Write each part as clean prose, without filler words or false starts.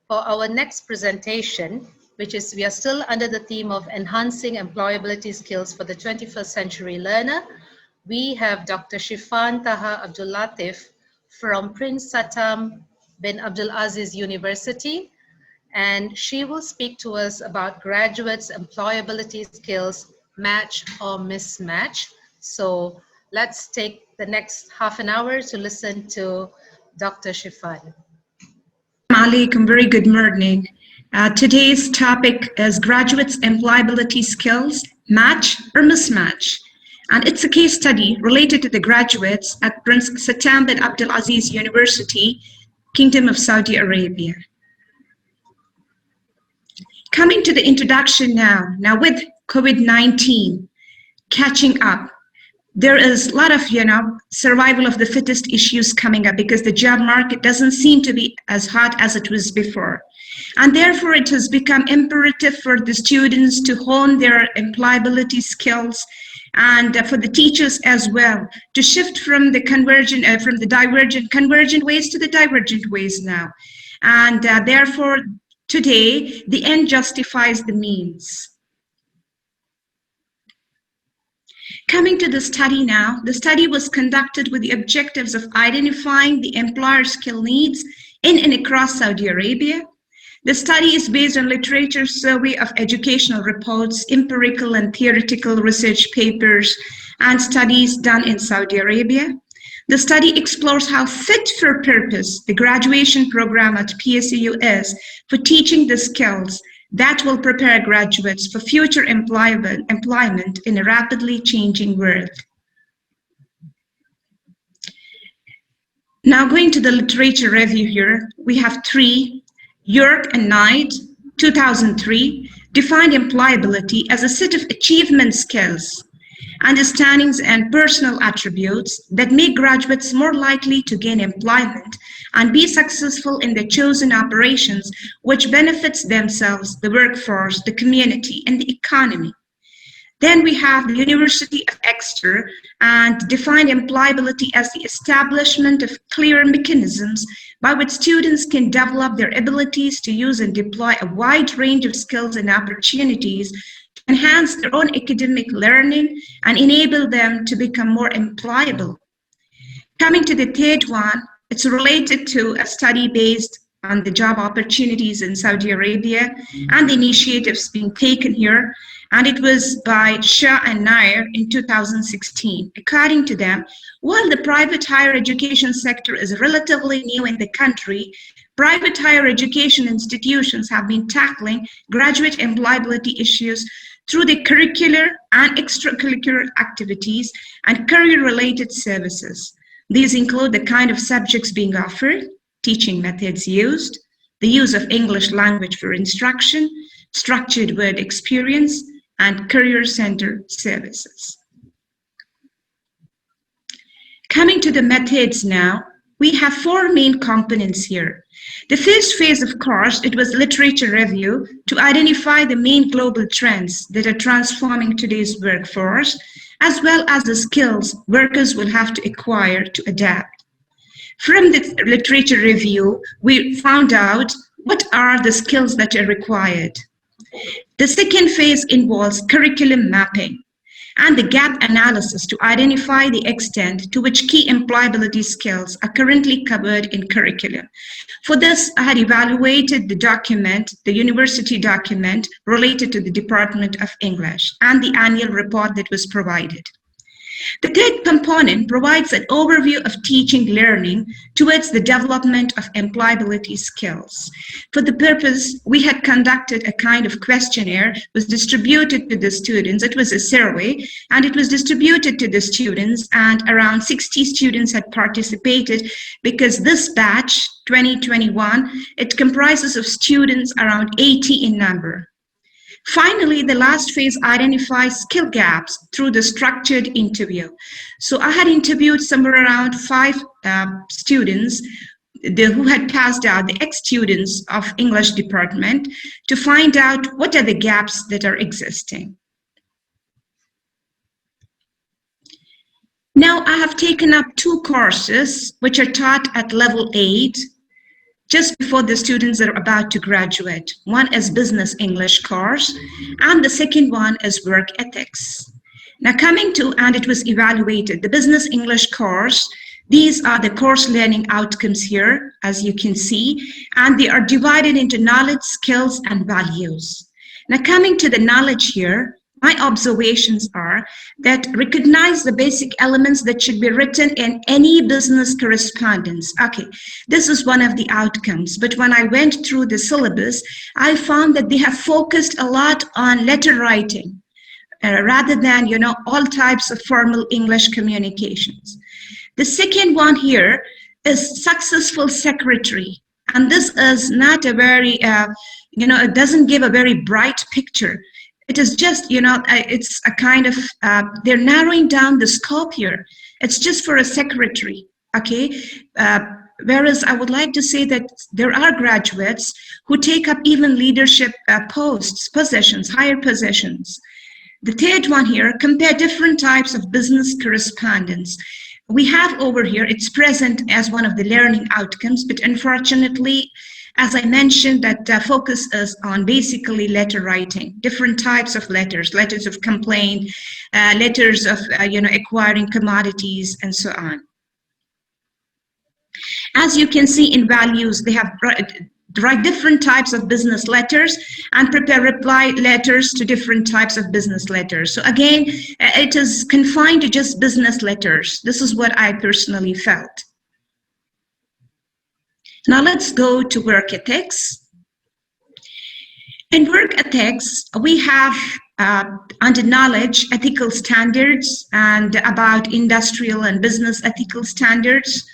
For our next presentation, which is we are still under the theme of enhancing employability skills for the 21st century learner, we have Dr. Shifan Abdullateef from Prince Satam bin Abdulaziz University, and she will speak to us about graduates' employability skills, match or mismatch. So let's take the next half an hour to listen to Dr. Shifan. Alaikum, very good morning. Today's topic is graduates' employability skills, match or mismatch. And it's a case study related to the graduates at Prince Satam bin Abdulaziz University, Kingdom of Saudi Arabia. Coming to the introduction now with COVID-19 catching up, there is a lot of, survival of the fittest issues coming up because the job market doesn't seem to be as hot as it was before. And therefore, it has become imperative for the students to hone their employability skills and for the teachers as well to shift from the convergent ways to the divergent ways now. And therefore, today, the end justifies the means. Coming to the study now, the study was conducted with the objectives of identifying the employer skill needs in and across Saudi Arabia. The study is based on literature survey of educational reports, empirical and theoretical research papers, and studies done in Saudi Arabia. The study explores how fit for purpose the graduation program at PSAU is for teaching the skills that will prepare graduates for future employment in a rapidly changing world. Now going to the literature review here, we have three. York and Knight, 2003, defined employability as a set of achievement skills, understandings and personal attributes that make graduates more likely to gain employment and be successful in their chosen operations, which benefits themselves, the workforce, the community, and the economy. Then we have the University of Exeter and defined employability as the establishment of clear mechanisms by which students can develop their abilities to use and deploy a wide range of skills and opportunities to enhance their own academic learning and enable them to become more employable. Coming to the third one, it's related to a study based on the job opportunities in Saudi Arabia and the initiatives being taken here. And it was by Shah and Nair in 2016. According to them, while the private higher education sector is relatively new in the country, private higher education institutions have been tackling graduate employability issues through the curricular and extracurricular activities and career-related services. These include the kind of subjects being offered, teaching methods used, the use of English language for instruction, structured word experience, and career center services. Coming to the methods now, we have four main components here. The first phase, of course, it was literature review to identify the main global trends that are transforming today's workforce, as well as the skills workers will have to acquire to adapt. From the literature review, we found out what are the skills that are required. The second phase involves curriculum mapping and the gap analysis to identify the extent to which key employability skills are currently covered in curriculum. For this, I had evaluated the document, the university document related to the Department of English and the annual report that was provided. The third component provides an overview of teaching learning towards the development of employability skills. For the purpose, we had conducted a kind of questionnaire, was distributed to the students. It was a survey, and it was distributed to the students, and around 60 students had participated because this batch, 2021, it comprises of students around 80 in number. Finally, the last phase identifies skill gaps through the structured interview. So I had interviewed somewhere around 5 students who had passed out, the ex-students of English department, to find out what are the gaps that are existing. Now I have taken up 2 courses which are taught at level 8 just before the students are about to graduate. One is business English course, and the second one is work ethics. Now coming to, and it was evaluated, the business English course, these are the course learning outcomes here, as you can see, and they are divided into knowledge, skills, and values. Now coming to the knowledge here, my observations are that recognize the basic elements that should be written in any business correspondence. Okay, this is one of the outcomes, but when I went through the syllabus, I found that they have focused a lot on letter writing rather than, all types of formal English communications. The second one here is successful secretary, and this is not a very, it doesn't give a very bright picture. It is just, it's a kind of, they're narrowing down the scope here. It's just for a secretary, okay? Whereas I would like to say that there are graduates who take up even leadership posts, positions, higher positions. The third one here, compare different types of business correspondence. We have over here, it's present as one of the learning outcomes, but unfortunately, as I mentioned, that focus is on basically letter writing, different types of letters, letters of complaint, letters of, acquiring commodities, and so on. As you can see in values, they have write different types of business letters and prepare reply letters to different types of business letters. So again, it is confined to just business letters. This is what I personally felt. Now let's go to work ethics. In work ethics, we have under knowledge, ethical standards, and about industrial and business ethical standards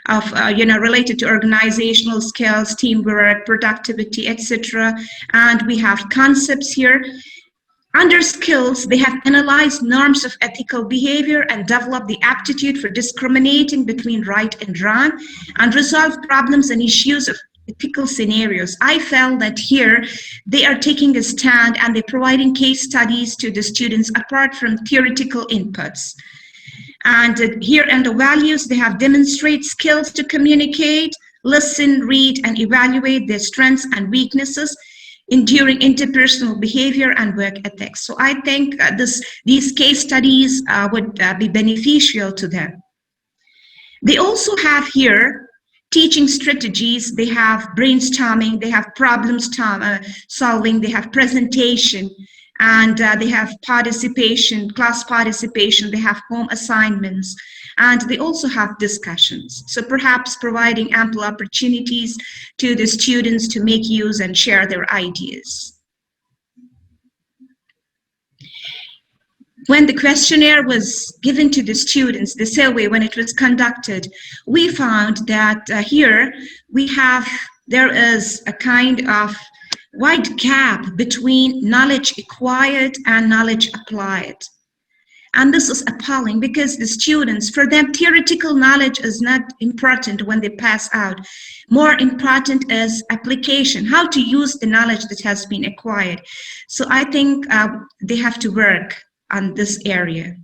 of, related to organizational skills, teamwork, productivity, etc. And we have concepts here. Under skills, they have analyzed norms of ethical behavior and developed the aptitude for discriminating between right and wrong and resolve problems and issues of ethical scenarios. I felt that here they are taking a stand and they're providing case studies to the students apart from theoretical inputs. And here under values, they have demonstrate skills to communicate, listen, read, and evaluate their strengths and weaknesses, enduring interpersonal behavior and work ethics. So I think these case studies would be beneficial to them. They also have here teaching strategies, they have brainstorming, they have problem solving, they have presentation, and they have participation, class participation, they have home assignments, and they also have discussions. So perhaps providing ample opportunities to the students to make use and share their ideas. When the questionnaire was given to the students, the survey, when it was conducted, we found that here there is a kind of wide gap between knowledge acquired and knowledge applied. And this is appalling because the students, for them, theoretical knowledge is not important when they pass out. More important is application, how to use the knowledge that has been acquired. So I think they have to work on this area.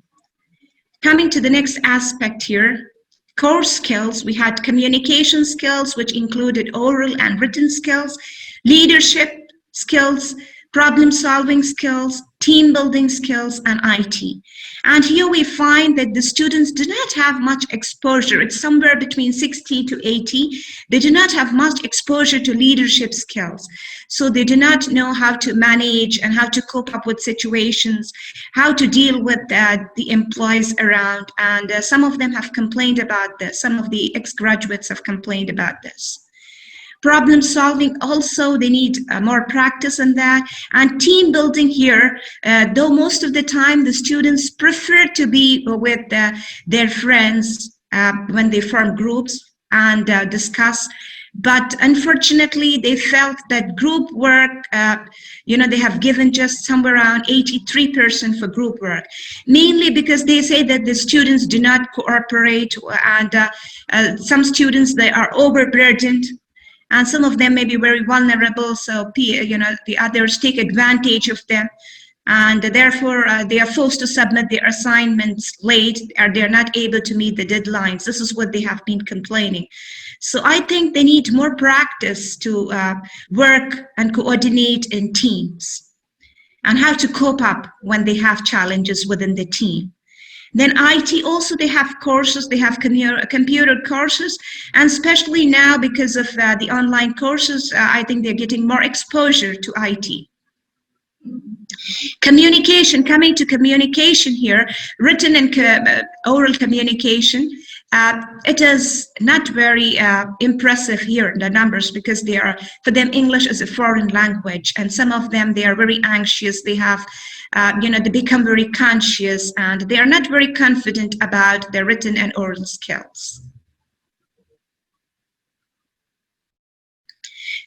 Coming to the next aspect here, core skills, we had communication skills, which included oral and written skills, leadership skills, problem-solving skills, team-building skills, and IT. And here we find that the students do not have much exposure. It's somewhere between 60 to 80. They do not have much exposure to leadership skills. So they do not know how to manage and how to cope up with situations, how to deal with the employees around. And some of them have complained about this. Some of the ex-graduates have complained about this. Problem solving also, they need more practice in that. And team building here, though most of the time the students prefer to be with their friends when they form groups and discuss. But unfortunately, they felt that group work, they have given just somewhere around 83% for group work, mainly because they say that the students do not cooperate, and some students, they are overburdened. And some of them may be very vulnerable, so the others take advantage of them. and therefore they are forced to submit their assignments late, or they're not able to meet the deadlines. This is what they have been complaining. So I think they need more practice to work and coordinate in teams, and how to cope up when they have challenges within the team. Then IT also, they have courses, they have computer courses, and especially now because of the online courses, I think they're getting more exposure to IT. Communication, coming to communication here, written and oral communication, it is not very impressive here in the numbers, because they are, for them, English is a foreign language, and some of them, they are very anxious. They have, they become very conscious, and they are not very confident about their written and oral skills.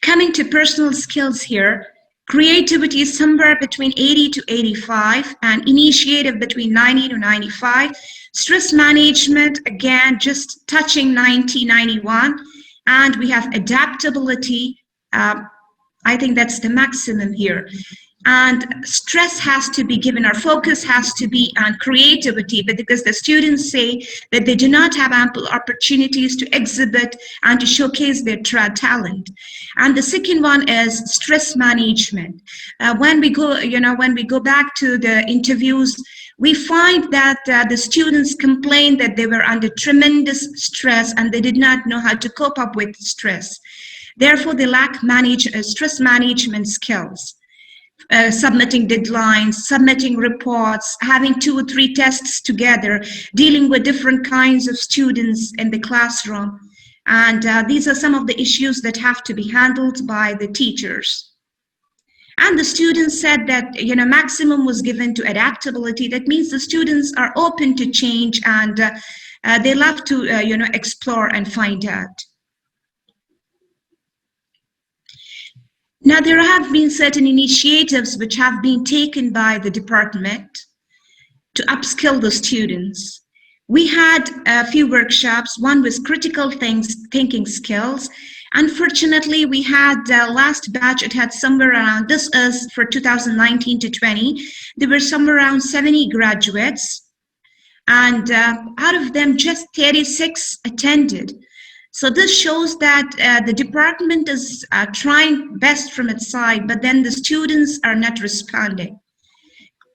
Coming to personal skills here, creativity is somewhere between 80 to 85, and initiative between 90 to 95. Stress management, again, just touching 90, 91. And we have adaptability. I think that's the maximum here. And stress has to be given, our focus has to be on creativity, but because the students say that they do not have ample opportunities to exhibit and to showcase their talent. And the second one is stress management. When we go back to the interviews, we find that the students complained that they were under tremendous stress and they did not know how to cope up with stress. Therefore, they lack stress management skills. Submitting deadlines, submitting reports, having 2 or 3 tests together, dealing with different kinds of students in the classroom. And these are some of the issues that have to be handled by the teachers. And the students said that, maximum was given to adaptability. That means the students are open to change, and they love to, explore and find out. Now, there have been certain initiatives which have been taken by the department to upskill the students. We had a few workshops. One was critical thinking skills. Unfortunately, we had last batch, it had somewhere around, this is for 2019 to 20, there were somewhere around 70 graduates, and out of them, just 36 attended. So this shows that the department is trying best from its side, but then the students are not responding.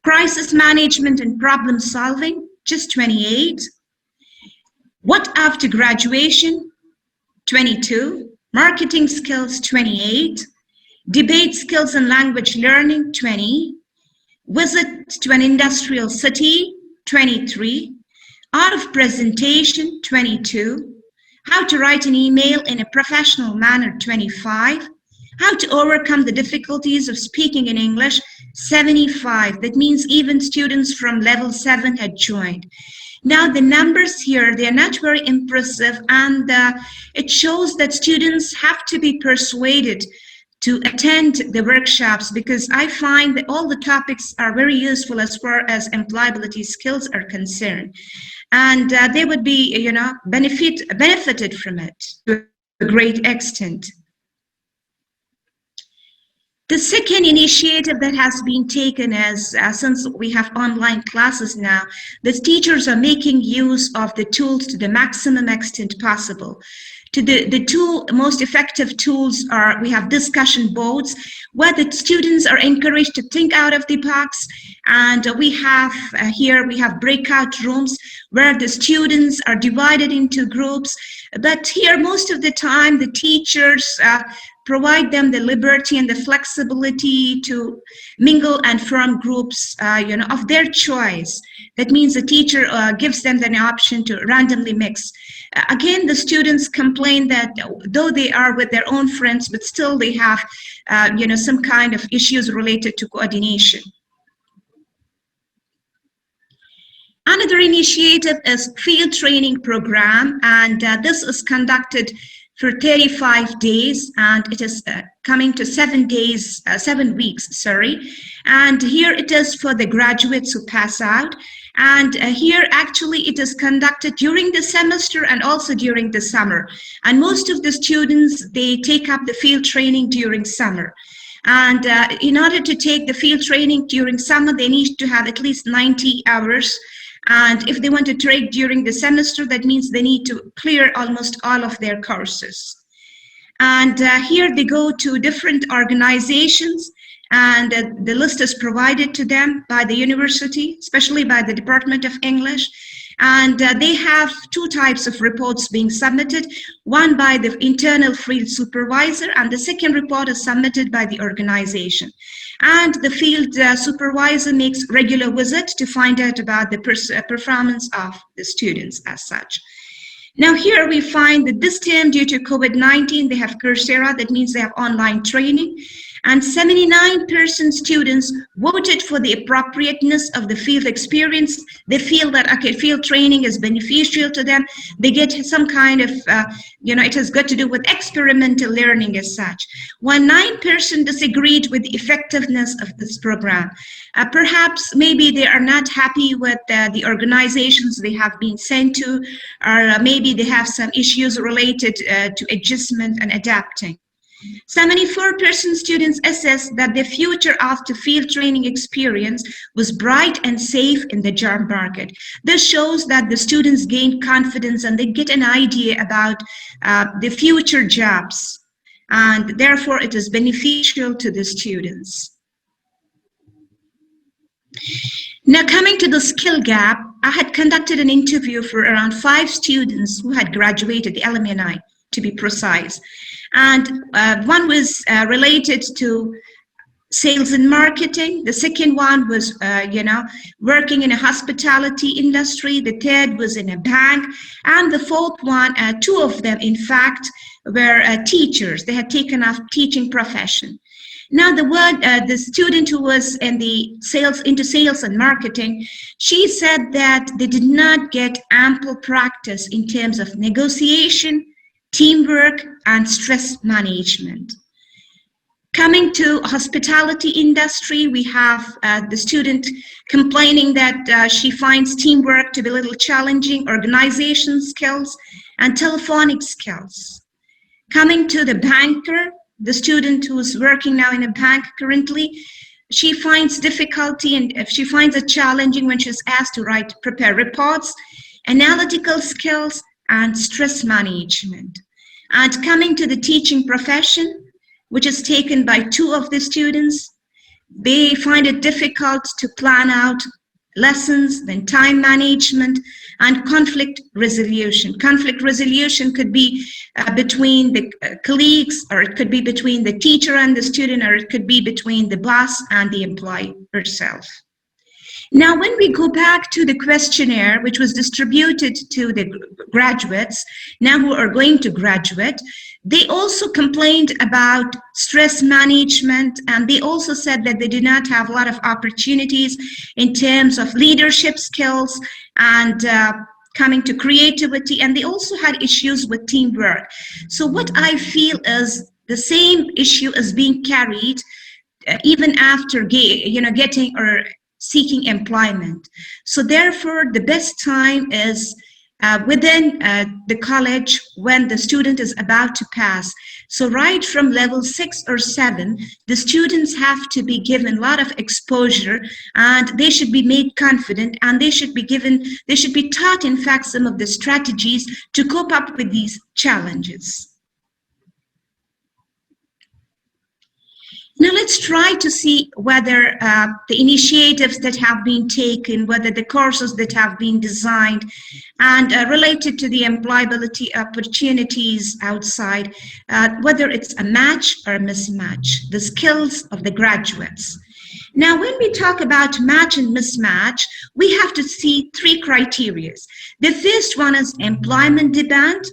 Crisis management and problem solving, just 28. What after graduation, 22. Marketing skills, 28. Debate skills and language learning, 20. Visit to an industrial city, 23. Art of presentation, 22. How to write an email in a professional manner, 25. How to overcome the difficulties of speaking in English, 75. That means even students from level 7 had joined. Now the numbers here, they're not very impressive, and it shows that students have to be persuaded to attend the workshops, because I find that all the topics are very useful as far as employability skills are concerned. And they would be, benefited from it to a great extent. The second initiative that has been taken is, since we have online classes now, the teachers are making use of the tools to the maximum extent possible. The two most effective tools are, we have discussion boards where the students are encouraged to think out of the box, and we have here we have breakout rooms where the students are divided into groups. But here most of the time the teachers provide them the liberty and the flexibility to mingle and form groups of their choice. That means the teacher gives them the option to randomly mix. Again, the students complain that though they are with their own friends, but still they have some kind of issues related to coordination. Another initiative is field training program, and this is conducted for 35 days, and it is coming to 7 weeks, and here it is for the graduates who pass out. And here actually it is conducted during the semester and also during the summer, and most of the students, they take up the field training during summer. And in order to take the field training during summer, they need to have at least 90 hours. And if they want to trade during the semester, that means they need to clear almost all of their courses. And here they go to different organizations, and the list is provided to them by the university, especially by the Department of English. And they have two types of reports being submitted, one by the internal field supervisor, and the second report is submitted by the organization. And the field supervisor makes regular visits to find out about the performance of the students as such. Now here we find that this term, due to COVID-19, they have Coursera, that means they have online training, and 79% students voted for the appropriateness of the field experience. They feel that, okay, field training is beneficial to them. They get some kind of, it has got to do with experimental learning as such. While 9% disagreed with the effectiveness of this program. Perhaps maybe they are not happy with the organizations they have been sent to, or maybe they have some issues related to adjustment and adapting. 74% students assess that the future after field training experience was bright and safe in the job market. This shows that the students gain confidence and they get an idea about the future jobs, and therefore it is beneficial to the students. Now, coming to the skill gap, I had conducted an interview for around 5 students who had graduated, the alumni to be precise. And one was related to sales and marketing. The second one was, working in a hospitality industry. The third was in a bank. And the fourth one, 2 of them, in fact, were teachers. They had taken up teaching profession. Now, the student who was into sales and marketing, she said that they did not get ample practice in terms of negotiation, teamwork, and stress management. Coming to hospitality industry, we have the student complaining that she finds teamwork to be a little challenging, organization skills, and telephonic skills. Coming to the banker, the student who is working now in a bank currently, she finds difficulty and she finds it challenging when she's asked to prepare reports, analytical skills, and stress management. And coming to the teaching profession, which is taken by 2 of the students, they find it difficult to plan out lessons, then time management, and conflict resolution. Conflict resolution could be between the colleagues, or it could be between the teacher and the student, or it could be between the boss and the employee herself. Now, when we go back to the questionnaire, which was distributed to the graduates, now who are going to graduate, they also complained about stress management, and they also said that they do not have a lot of opportunities in terms of leadership skills and coming to creativity, and they also had issues with teamwork. So what I feel is the same issue is being carried even after getting or seeking employment. So therefore, the best time is within the college when the student is about to pass. So right from level 6 or 7, the students have to be given a lot of exposure, and they should be made confident, and they should be taught, in fact, some of the strategies to cope up with these challenges. Now let's try to see whether the initiatives that have been taken, whether the courses that have been designed and related to the employability opportunities outside, whether it's a match or a mismatch, the skills of the graduates. Now, when we talk about match and mismatch, we have to see 3 criteria. The first one is employment demand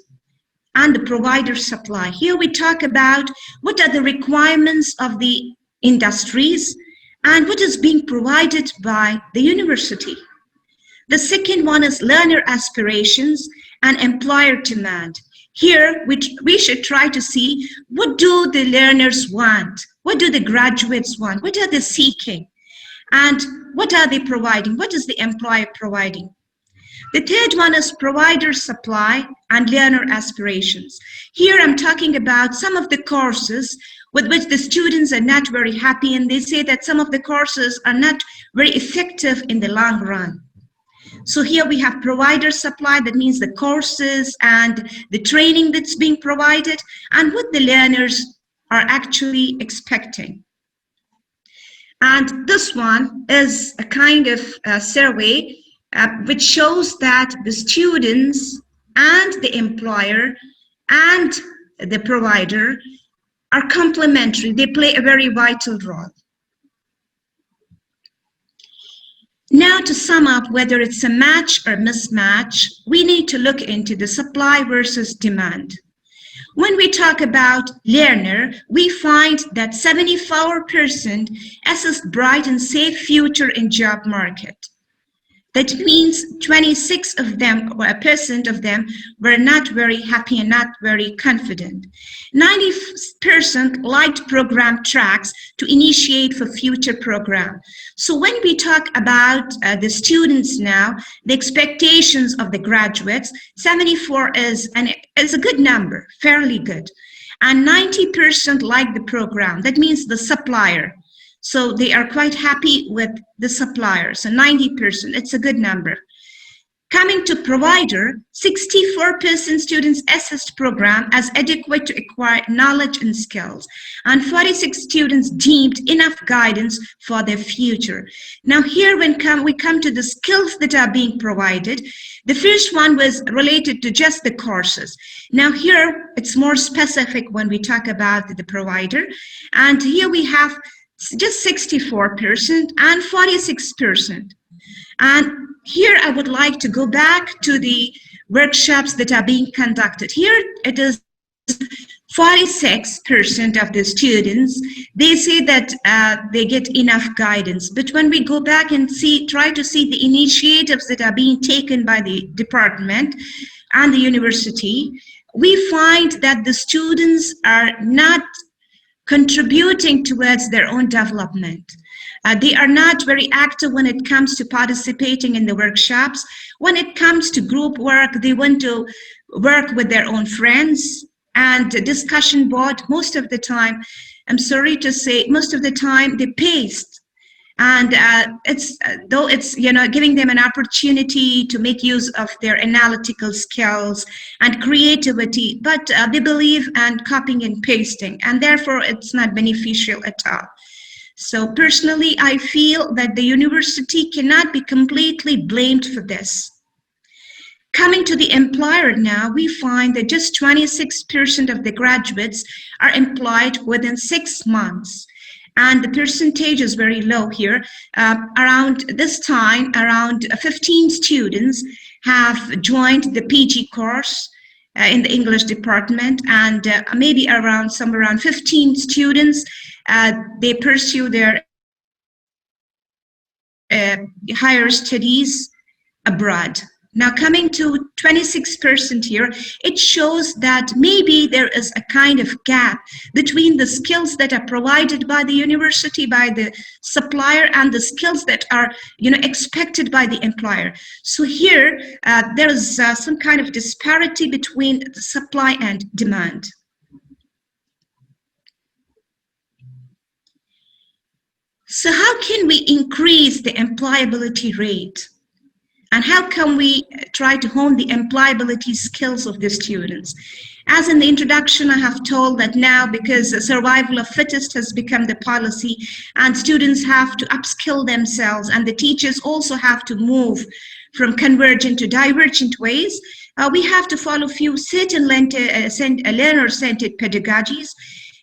and the provider supply. Here we talk about what are the requirements of the industries and what is being provided by the university. The second one is learner aspirations and employer demand. Here we should try to see what do the learners want, what do the graduates want, what are they seeking, and what are they providing, what is the employer providing. The third one is provider supply and learner aspirations. Here I'm talking about some of the courses with which the students are not very happy, and they say that some of the courses are not very effective in the long run. So here we have provider supply, that means the courses and the training that's being provided and what the learners are actually expecting. And this one is a kind of survey which shows that the students and the employer and the provider are complementary. They play a very vital role. Now, to sum up, whether it's a match or mismatch, we need to look into the supply versus demand. When we talk about learner, we find that 74% assess bright and safe future in job market. That means 26% of them were not very happy and not very confident. 90% liked program tracks to initiate for future program. So when we talk about the students now, the expectations of the graduates, 74 is a good number, fairly good. And 90% like the program. That means the supplier. So they are quite happy with the supplier. So 90%, it's a good number. Coming to provider, 64% students assessed program as adequate to acquire knowledge and skills, and 46 students deemed enough guidance for their future. Now here when we come to the skills that are being provided, the first one was related to just the courses. Now here it's more specific when we talk about the provider, and here we have just 64% and 46%. And here I would like to go back to the workshops that are being conducted. Here it is 46% of the students, they say that they get enough guidance. But when we go back and try to see the initiatives that are being taken by the department and the university, we find that the students are not contributing towards their own development. They are not very active when it comes to participating in the workshops. When it comes to group work, they want to work with their own friends, and discussion board, most of the time, I'm sorry to say, most of the time they paste. And though it's giving them an opportunity to make use of their analytical skills and creativity, but they believe in copying and pasting, and therefore it's not beneficial at all. So personally, I feel that the university cannot be completely blamed for this. Coming to the employer now, we find that just 26% of the graduates are employed within 6 months. And the percentage is very low here. Around this time, around 15 students have joined the PG course in the English department, and maybe around 15 students, they pursue their higher studies abroad. Now coming to 26% here, it shows that maybe there is a kind of gap between the skills that are provided by the university, by the supplier, and the skills that are expected by the employer. So here there is some kind of disparity between the supply and demand. So how can we increase the employability rate? And how can we try to hone the employability skills of the students? As in the introduction, I have told that now, because the survival of fittest has become the policy, and students have to upskill themselves, and the teachers also have to move from convergent to divergent ways, we have to follow few certain learner-centered pedagogies.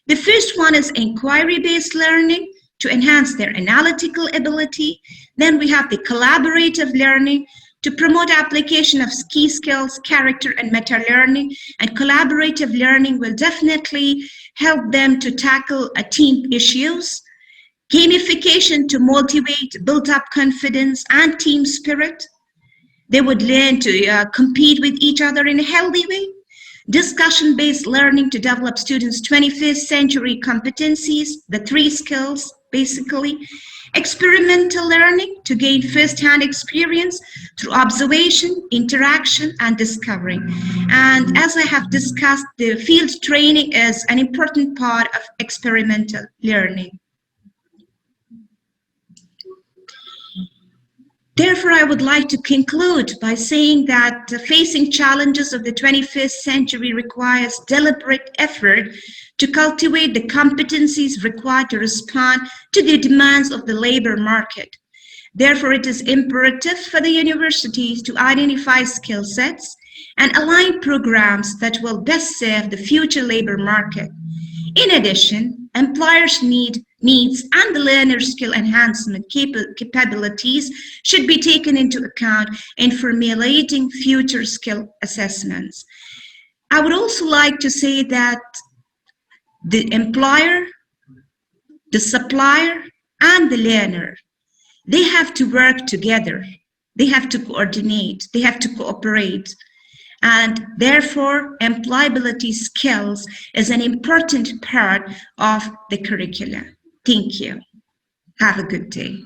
The first one is inquiry-based learning to enhance their analytical ability. Then we have the collaborative learning to promote application of key skills, character, and meta-learning. And collaborative learning will definitely help them to tackle team issues. Gamification to motivate, build up confidence and team spirit. They would learn to compete with each other in a healthy way. Discussion-based learning to develop students' 21st century competencies, the 3 skills, basically. experimental learning to gain first-hand experience through observation, interaction, and discovery. And as I have discussed, the field training is an important part of experimental learning. Therefore, I would like to conclude by saying that facing challenges of the 21st century requires deliberate effort to cultivate the competencies required to respond to the demands of the labor market. Therefore, it is imperative for the universities to identify skill sets and align programs that will best serve the future labor market. In addition, employers' needs and the learner skill enhancement capabilities should be taken into account in formulating future skill assessments. I would also like to say that the employer, the supplier, and the learner, they have to work together. They have to coordinate. They have to cooperate. And therefore, employability skills is an important part of the curriculum. Thank you. Have a good day.